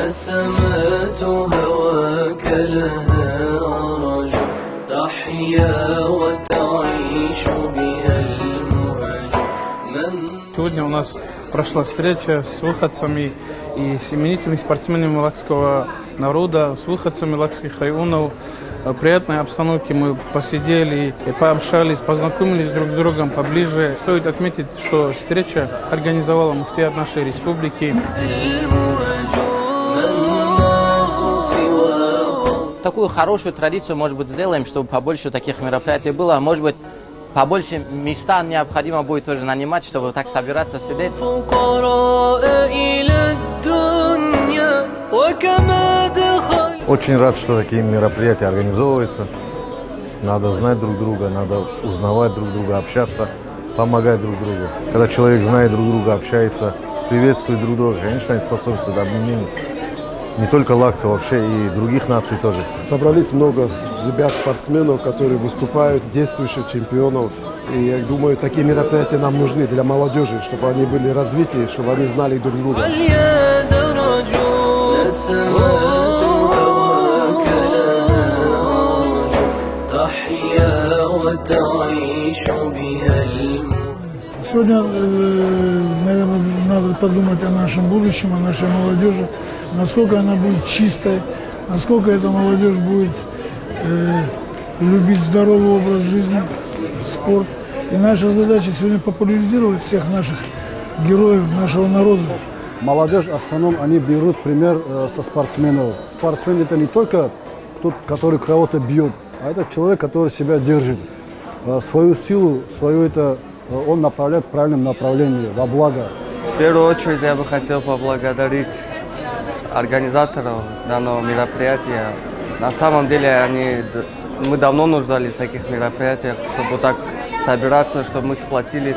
نسمات هواك لها رجل تحيا وتعيش بها المهاجر. Сегодня у нас прошла встреча с выходцами и с именитыми спортсменами лакского народа, с выходцами лакских районов. В приятной обстановке мы посидели, пообщались, познакомились друг с другом поближе. Стоит отметить, что встреча организовала муфтият нашей республики. Такую хорошую традицию, может быть, сделаем, чтобы побольше таких мероприятий было. Может быть, побольше места необходимо будет тоже нанимать, чтобы так собираться, сидеть. Очень рад, что такие мероприятия организовываются. Надо знать друг друга, надо узнавать друг друга, общаться, помогать друг другу. Когда человек знает друг друга, общается, приветствует друг друга, конечно, это способствует объединению. Не только лакцев, вообще и других наций тоже. Собрались много ребят, спортсменов, которые выступают, действующих чемпионов. И я думаю, такие мероприятия нам нужны для молодежи, чтобы они были развиты, чтобы они знали друг друга. Сегодня, наверное, надо подумать о нашем будущем, о нашей молодежи, насколько она будет чистой, насколько эта молодежь будет любить здоровый образ жизни, спорт. И наша задача сегодня популяризировать всех наших героев нашего народа. Молодежь, в основном, они берут пример со спортсменов. Спортсмен – это не только тот, который кого-то бьет, а это человек, который себя держит. Свою силу, он направляет в правильном направлении, во благо. В первую очередь я бы хотел поблагодарить организаторов данного мероприятия. На самом деле мы давно нуждались в таких мероприятиях, чтобы вот так собираться, чтобы мы сплотились.